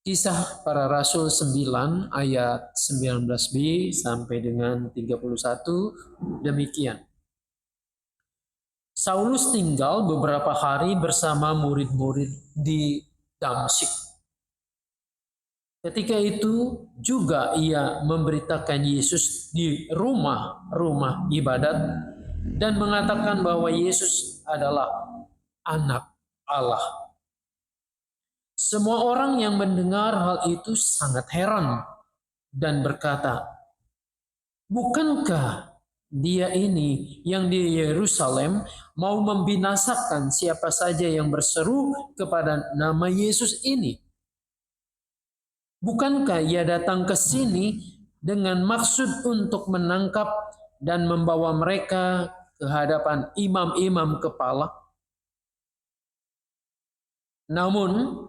Kisah Para Rasul 9 ayat 19b sampai dengan 31 demikian. Saulus tinggal beberapa hari bersama murid-murid di Damsyik. Ketika itu juga ia memberitakan Yesus di rumah-rumah ibadat dan mengatakan bahwa Yesus adalah anak Allah. Semua orang yang mendengar hal itu sangat heran dan berkata, "Bukankah dia ini yang di Yerusalem mau membinasakan siapa saja yang berseru kepada nama Yesus ini? Bukankah ia datang ke sini dengan maksud untuk menangkap dan membawa mereka ke hadapan imam-imam kepala?" Namun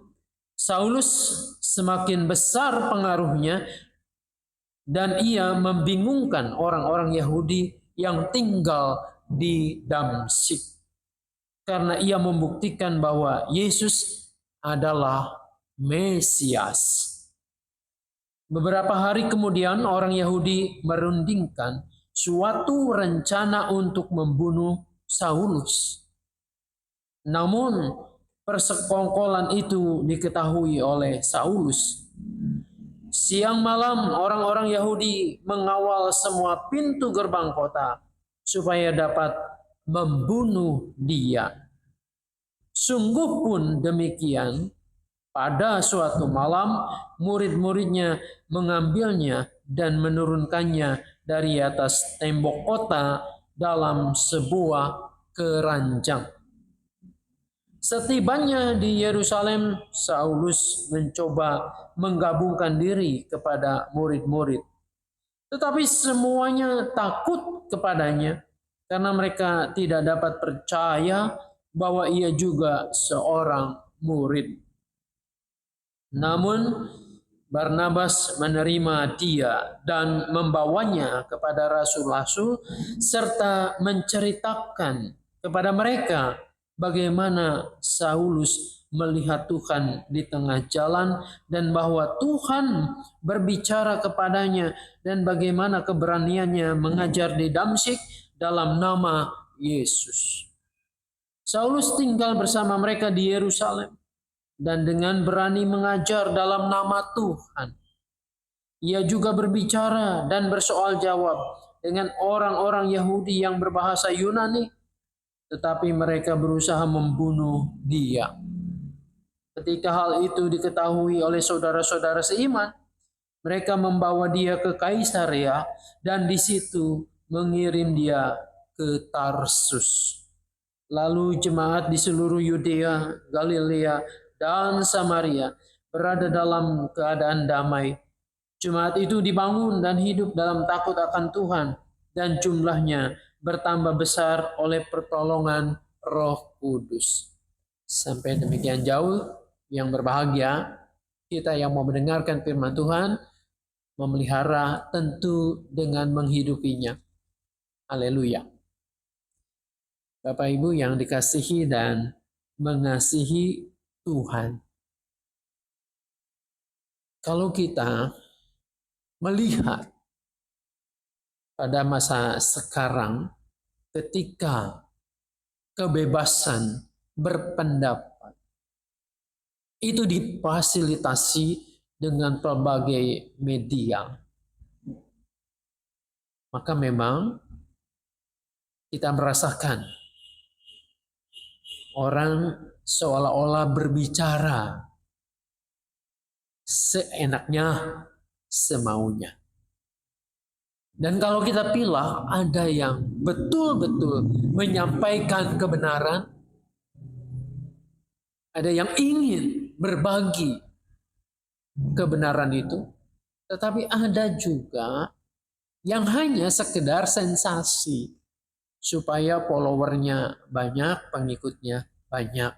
Saulus semakin besar pengaruhnya dan ia membingungkan orang-orang Yahudi yang tinggal di Damsyik karena ia membuktikan bahwa Yesus adalah Mesias. Beberapa hari kemudian orang Yahudi merundingkan suatu rencana untuk membunuh Saulus. Namun persekongkolan itu diketahui oleh Saulus. Siang malam orang-orang Yahudi mengawal semua pintu gerbang kota supaya dapat membunuh dia. Sungguh pun demikian, pada suatu malam murid-muridnya mengambilnya dan menurunkannya dari atas tembok kota dalam sebuah keranjang. Setibanya di Yerusalem, Saulus mencoba menggabungkan diri kepada murid-murid. Tetapi semuanya takut kepadanya karena mereka tidak dapat percaya bahwa ia juga seorang murid. Namun Barnabas menerima dia dan membawanya kepada rasul-rasul serta menceritakan kepada mereka bagaimana Saulus melihat Tuhan di tengah jalan dan bahwa Tuhan berbicara kepadanya dan bagaimana keberaniannya mengajar di Damsyik dalam nama Yesus. Saulus tinggal bersama mereka di Yerusalem dan dengan berani mengajar dalam nama Tuhan. Ia juga berbicara dan bersoal jawab dengan orang-orang Yahudi yang berbahasa Yunani, tetapi mereka berusaha membunuh dia. Ketika hal itu diketahui oleh saudara-saudara seiman, mereka membawa dia ke Kaisarea dan di situ mengirim dia ke Tarsus. Lalu jemaat di seluruh Yudea, Galilea, dan Samaria berada dalam keadaan damai. Jemaat itu dibangun dan hidup dalam takut akan Tuhan, dan jumlahnya bertambah besar oleh pertolongan Roh Kudus. Sampai demikian jauh, yang berbahagia, kita yang mau mendengarkan firman Tuhan, memelihara tentu dengan menghidupinya. Haleluya. Bapak Ibu yang dikasihi dan mengasihi Tuhan. Kalau kita melihat pada masa sekarang ketika kebebasan berpendapat itu difasilitasi dengan berbagai media, maka memang kita merasakan orang seolah-olah berbicara seenaknya, semaunya. Dan kalau kita pilih, ada yang betul-betul menyampaikan kebenaran, ada yang ingin berbagi kebenaran itu, tetapi ada juga yang hanya sekedar sensasi, supaya followernya banyak, pengikutnya banyak.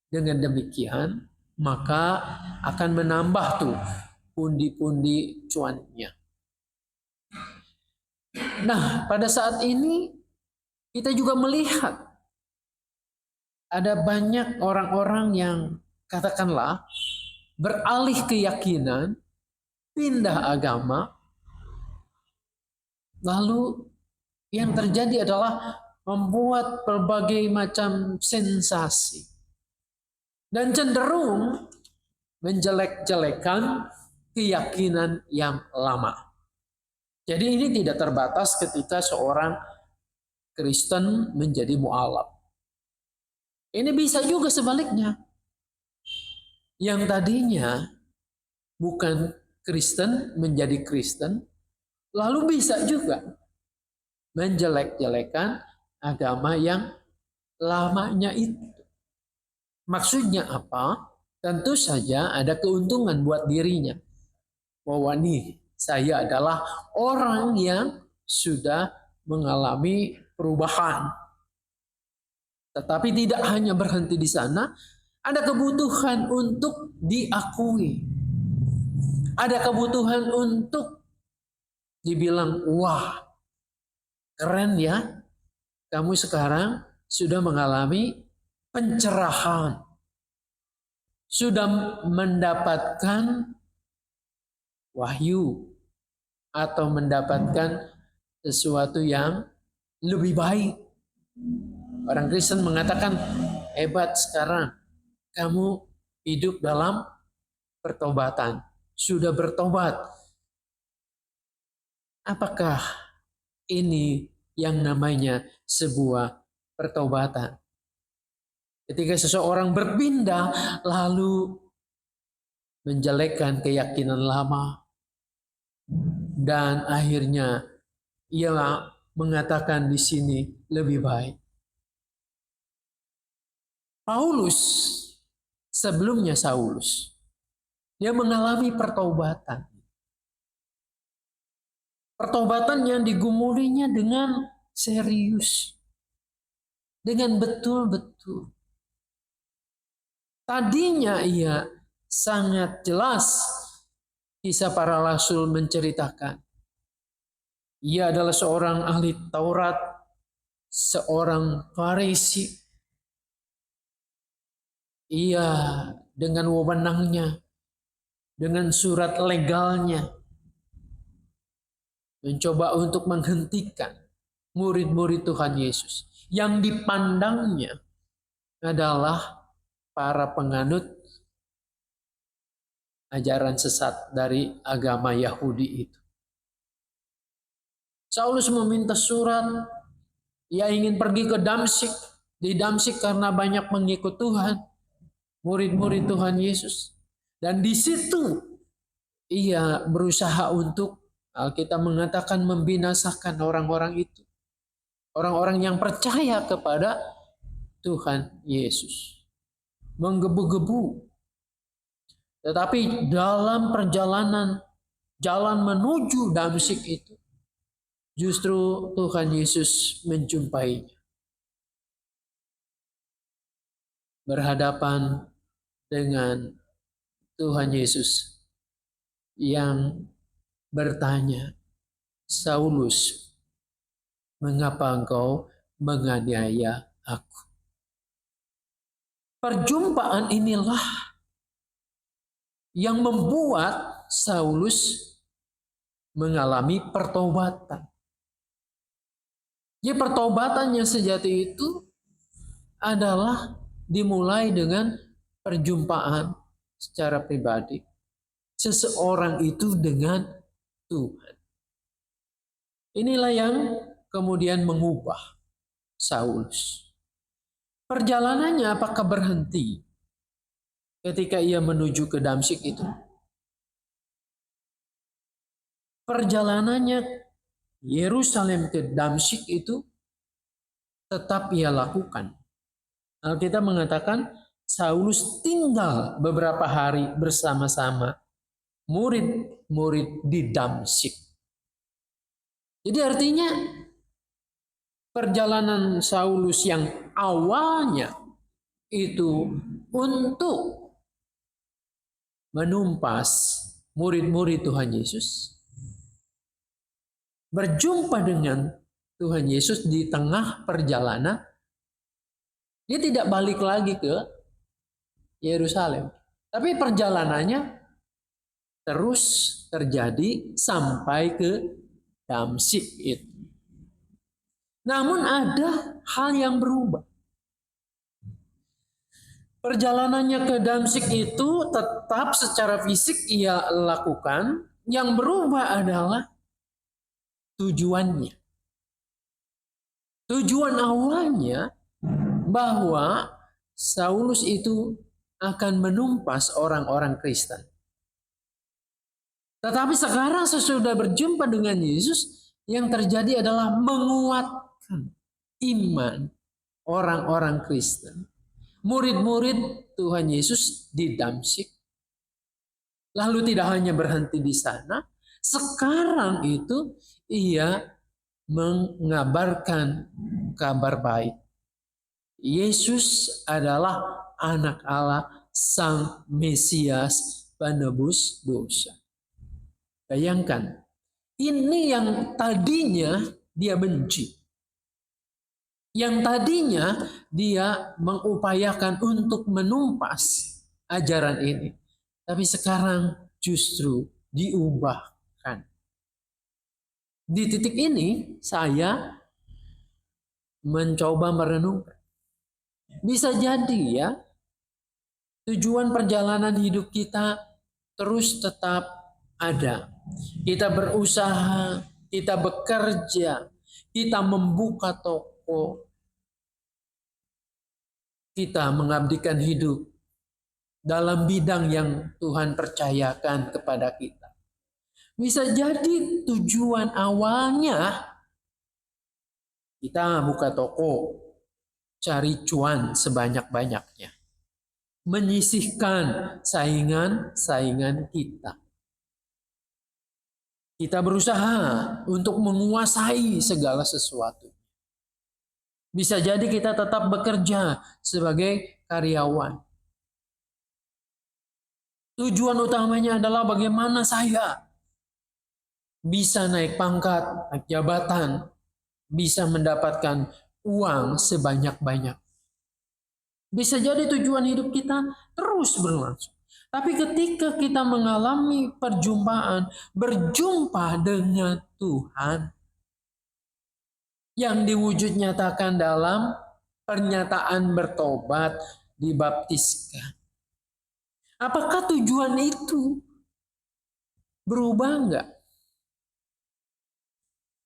Dengan demikian, maka akan menambah tuh pundi-pundi cuannya. Nah, pada saat ini kita juga melihat ada banyak orang-orang yang katakanlah beralih keyakinan, pindah agama, lalu yang terjadi adalah membuat berbagai macam sensasi dan cenderung menjelek-jelekan keyakinan yang lama. Jadi ini tidak terbatas ketika seorang Kristen menjadi mualaf. Ini bisa juga sebaliknya. Yang tadinya bukan Kristen menjadi Kristen, lalu bisa juga menjelek-jelekan agama yang lamanya itu. Maksudnya apa? Tentu saja ada keuntungan buat dirinya. Bahwa nih, saya adalah orang yang sudah mengalami perubahan. Tetapi tidak hanya berhenti di sana, ada kebutuhan untuk diakui. Ada kebutuhan untuk dibilang, wah, keren ya, kamu sekarang sudah mengalami pencerahan. Sudah mendapatkan wahyu atau mendapatkan sesuatu yang lebih baik. Orang Kristen mengatakan, hebat sekarang kamu hidup dalam pertobatan. Sudah bertobat. Apakah ini yang namanya sebuah pertobatan? Ketika seseorang berpindah lalu menjelekkan keyakinan lama dan akhirnya ia mengatakan di sini lebih baik. Paulus sebelumnya Saulus, dia mengalami pertobatan. Pertobatan yang digumulinya dengan serius. Dengan betul-betul. Tadinya ia sangat jelas kisah para rasul menceritakan. Ia adalah seorang ahli Taurat, seorang Farisi. Ia dengan wewenangnya, dengan surat legalnya, mencoba untuk menghentikan murid-murid Tuhan Yesus. Yang dipandangnya adalah para penganut ajaran sesat dari agama Yahudi itu. Saulus meminta surat, ia ingin pergi ke Damsyik. Di Damsyik karena banyak mengikut Tuhan, murid-murid Tuhan Yesus. Dan di situ ia berusaha untuk, Alkitab mengatakan, membinasakan orang-orang itu. Orang-orang yang percaya kepada Tuhan Yesus. Menggebu-gebu. Tetapi dalam perjalanan jalan menuju Damsyik itu, justru Tuhan Yesus menjumpainya. Berhadapan dengan Tuhan Yesus yang bertanya, Saulus, mengapa engkau menganiaya aku? Perjumpaan inilah yang membuat Saulus mengalami pertobatan. Ya, pertobatan yang sejati itu adalah dimulai dengan perjumpaan secara pribadi seseorang itu dengan Tuhan. Inilah yang kemudian mengubah Saulus. Perjalanannya apakah berhenti ketika ia menuju ke Damsyik itu? Perjalanannya Yerusalem ke Damsyik itu tetap ia lakukan. Alkitab mengatakan Saulus tinggal beberapa hari bersama-sama murid-murid di Damsyik. Jadi artinya perjalanan Saulus yang awalnya itu untuk menumpas murid-murid Tuhan Yesus, berjumpa dengan Tuhan Yesus di tengah perjalanan, dia tidak balik lagi ke Yerusalem. Tapi perjalanannya terus terjadi sampai ke Damsyik itu. Namun ada hal yang berubah. Perjalanannya ke Damsyik itu tetap secara fisik ia lakukan. Yang berubah adalah tujuannya. Tujuan awalnya bahwa Saulus itu akan menumpas orang-orang Kristen. Tetapi sekarang sesudah berjumpa dengan Yesus, yang terjadi adalah menguatkan iman orang-orang Kristen. Murid-murid Tuhan Yesus di Damsyik. Lalu tidak hanya berhenti di sana, sekarang itu ia mengabarkan kabar baik. Yesus adalah anak Allah, Sang Mesias, penebus dosa. Bayangkan, ini yang tadinya dia benci. Yang tadinya dia mengupayakan untuk menumpas ajaran ini. Tapi sekarang justru diubahkan. Di titik ini saya mencoba merenungkan. Bisa jadi ya, tujuan perjalanan hidup kita terus tetap ada. Kita berusaha, kita bekerja, kita membuka toko, kita mengabdikan hidup dalam bidang yang Tuhan percayakan kepada kita. Bisa jadi tujuan awalnya kita buka toko, cari cuan sebanyak-banyaknya, menyisihkan saingan-saingan kita. Kita berusaha untuk menguasai segala sesuatu. Bisa jadi kita tetap bekerja sebagai karyawan. Tujuan utamanya adalah bagaimana saya bisa naik pangkat, naik jabatan, bisa mendapatkan uang sebanyak-banyak. Bisa jadi tujuan hidup kita terus berlangsung. Tapi ketika kita mengalami perjumpaan, berjumpa dengan Tuhan, yang diwujud nyatakan dalam pernyataan bertobat, dibaptiskan. Apakah tujuan itu berubah enggak?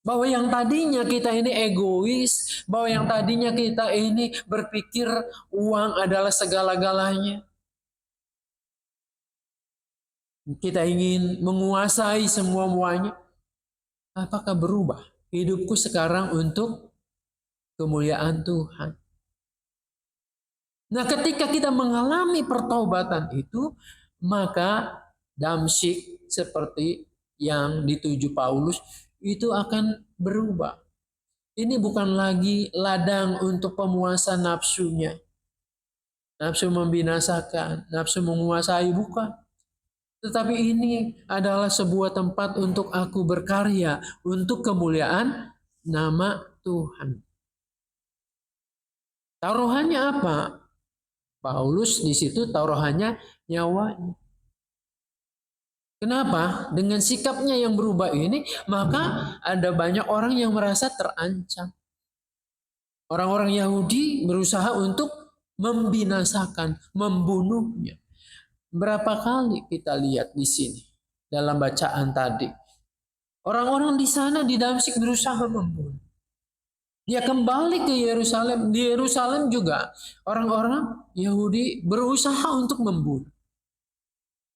Bahwa yang tadinya kita ini egois, bahwa yang tadinya kita ini berpikir uang adalah segala-galanya. Kita ingin menguasai semua-muanya. Apakah berubah hidupku sekarang untuk kemuliaan Tuhan? Nah, ketika kita mengalami pertobatan itu, maka Damsyik seperti yang dituju Paulus itu akan berubah. Ini bukan lagi ladang untuk pemuasan nafsunya. Nafsu membinasakan, nafsu menguasai, bukan. Tetapi ini adalah sebuah tempat untuk aku berkarya, untuk kemuliaan nama Tuhan. Taruhannya apa? Paulus di situ taruhannya nyawanya. Kenapa? Dengan sikapnya yang berubah ini, maka ada banyak orang yang merasa terancam. Orang-orang Yahudi berusaha untuk membinasakan, membunuhnya. Berapa kali kita lihat di sini dalam bacaan tadi. Orang-orang di sana di Damsyik berusaha membunuh. Dia kembali ke Yerusalem. Di Yerusalem juga orang-orang Yahudi berusaha untuk membunuh.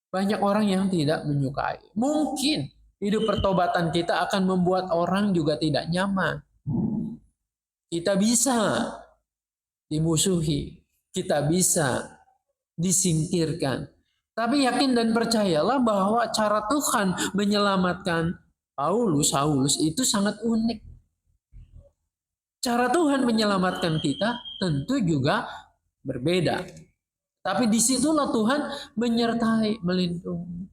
Banyak orang yang tidak menyukai. Mungkin hidup pertobatan kita akan membuat orang juga tidak nyaman. Kita bisa dimusuhi. Kita bisa disingkirkan. Tapi yakin dan percayalah bahwa cara Tuhan menyelamatkan Saulus itu sangat unik. Cara Tuhan menyelamatkan kita tentu juga berbeda. Tapi disitulah Tuhan menyertai, melindungi.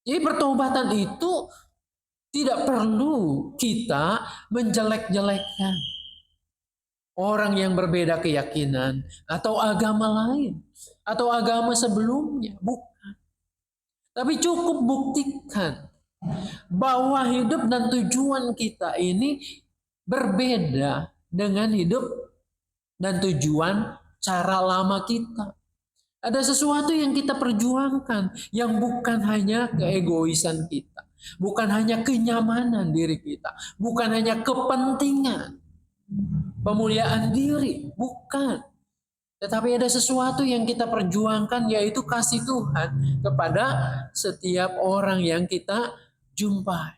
Jadi pertobatan itu tidak perlu kita menjelek-jelekkan. orang yang berbeda keyakinan atau agama lain atau agama sebelumnya, bukan. Tapi cukup buktikan bahwa hidup dan tujuan kita ini berbeda dengan hidup dan tujuan cara lama kita. Ada sesuatu yang kita perjuangkan yang bukan hanya keegoisan kita, bukan hanya kenyamanan diri kita, bukan hanya kepentingan, pemuliaan diri, bukan. Tetapi ada sesuatu yang kita perjuangkan, yaitu kasih Tuhan kepada setiap orang yang kita jumpai.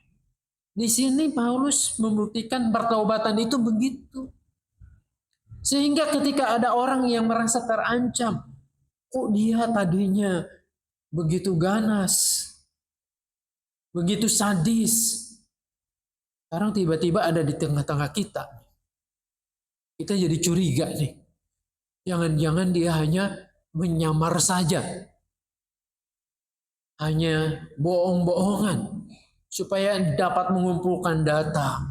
Di sini Paulus membuktikan pertobatan itu begitu. Sehingga ketika ada orang yang merasa terancam, kok dia tadinya begitu ganas, begitu sadis, sekarang tiba-tiba ada di tengah-tengah kita. Kita jadi curiga nih. Jangan-jangan dia hanya menyamar saja. Hanya bohong-bohongan. Supaya dapat mengumpulkan data.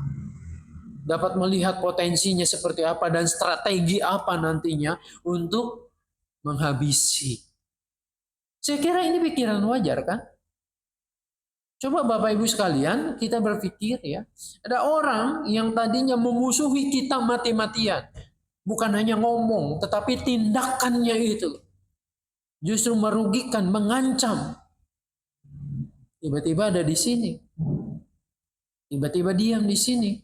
Dapat melihat potensinya seperti apa dan strategi apa nantinya untuk menghabisi. Saya kira ini pikiran wajar kan? Coba Bapak Ibu sekalian kita berpikir ya. Ada orang yang tadinya memusuhi kita mati-matian. Bukan hanya ngomong, tetapi tindakannya itu justru merugikan, mengancam. Tiba-tiba ada di sini. Tiba-tiba diam di sini.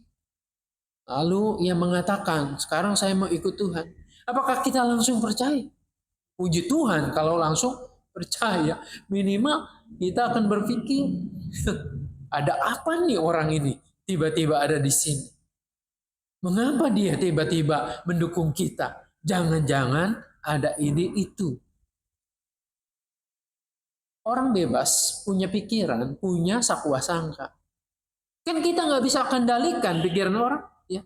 Lalu ia mengatakan, sekarang saya mau ikut Tuhan. Apakah kita langsung percaya? Puji Tuhan kalau langsung percaya. Minimal kita akan berpikir, ada apa nih orang ini? Tiba-tiba ada di sini. Mengapa dia tiba-tiba mendukung kita? Jangan-jangan ada ini itu. Orang bebas, punya pikiran, punya sakwa sangka. Kan kita nggak bisa kendalikan pikiran orang. Ya.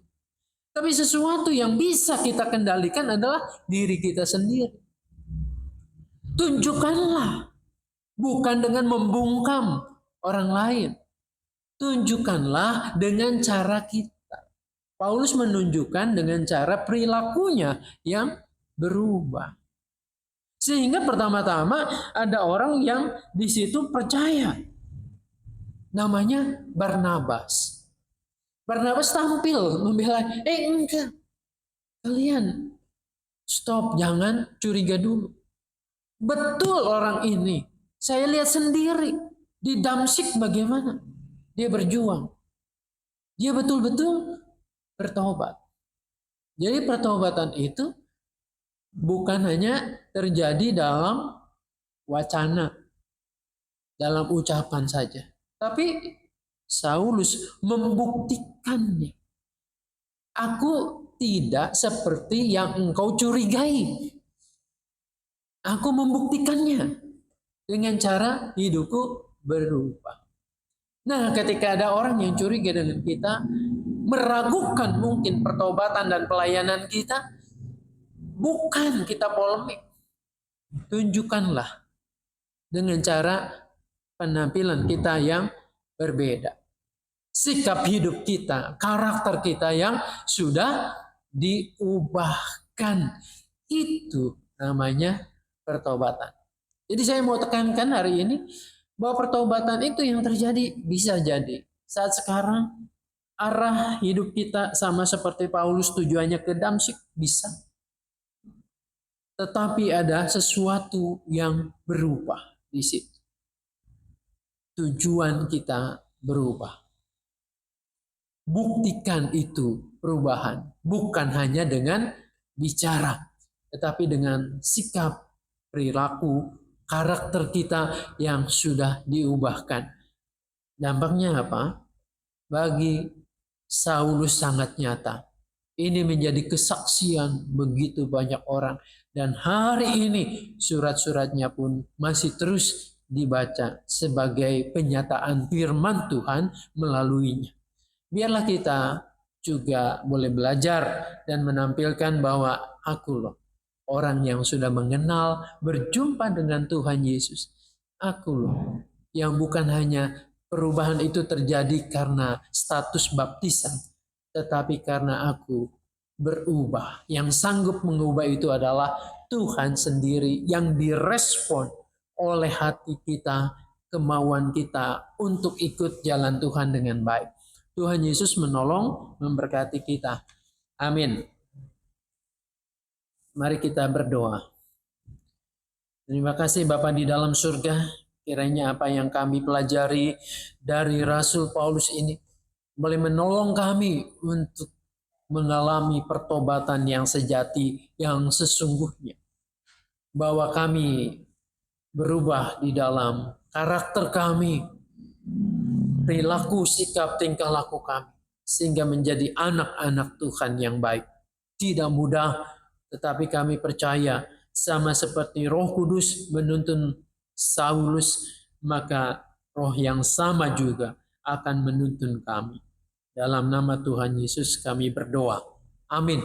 Tapi sesuatu yang bisa kita kendalikan adalah diri kita sendiri. Tunjukkanlah. Bukan dengan membungkam orang lain. Tunjukkanlah dengan cara kita. Paulus menunjukkan dengan cara perilakunya yang berubah. Sehingga pertama-tama ada orang yang di situ percaya. Namanya Barnabas. Barnabas tampil membela, enggak. Kalian stop, jangan curiga dulu. Betul orang ini. Saya lihat sendiri di Damsyik bagaimana dia berjuang. Dia betul-betul bertobat. Jadi pertobatan itu bukan hanya terjadi dalam wacana, dalam ucapan saja. Tapi Saulus membuktikannya. Aku tidak seperti yang engkau curigai. Aku membuktikannya dengan cara hidupku berubah. Nah, ketika ada orang yang curiga dengan kita, meragukan mungkin pertobatan dan pelayanan kita, bukan kita polemik. Tunjukkanlah dengan cara penampilan kita yang berbeda. Sikap hidup kita, karakter kita yang sudah diubahkan. Itu namanya pertobatan. Jadi saya mau tekankan hari ini bahwa pertobatan itu yang terjadi bisa jadi saat sekarang arah hidup kita sama seperti Paulus tujuannya ke Damsyik bisa. Tetapi ada sesuatu yang berubah di situ. Tujuan kita berubah. Buktikan itu perubahan. Bukan hanya dengan bicara. Tetapi dengan sikap, perilaku, karakter kita yang sudah diubahkan. Dampaknya apa? Bagi Saulus sangat nyata. Ini menjadi kesaksian begitu banyak orang. Dan hari ini surat-suratnya pun masih terus dibaca sebagai penyataan firman Tuhan melaluinya. Biarlah kita juga boleh belajar dan menampilkan bahwa aku loh orang yang sudah mengenal, berjumpa dengan Tuhan Yesus. Aku loh yang bukan hanya perubahan itu terjadi karena status baptisan, tetapi karena aku berubah. Yang sanggup mengubah itu adalah Tuhan sendiri yang direspon oleh hati kita, kemauan kita untuk ikut jalan Tuhan dengan baik. Tuhan Yesus menolong, memberkati kita. Amin. Mari kita berdoa. Terima kasih Bapa di dalam surga, kiranya apa yang kami pelajari dari Rasul Paulus ini boleh menolong kami untuk mengalami pertobatan yang sejati, yang sesungguhnya. Bahwa kami berubah di dalam karakter kami, perilaku, sikap, tingkah laku kami, sehingga menjadi anak-anak Tuhan yang baik. Tidak mudah, tetapi kami percaya sama seperti Roh Kudus menuntun Saulus, maka Roh yang sama juga akan menuntun kami. Dalam nama Tuhan Yesus kami berdoa. Amin.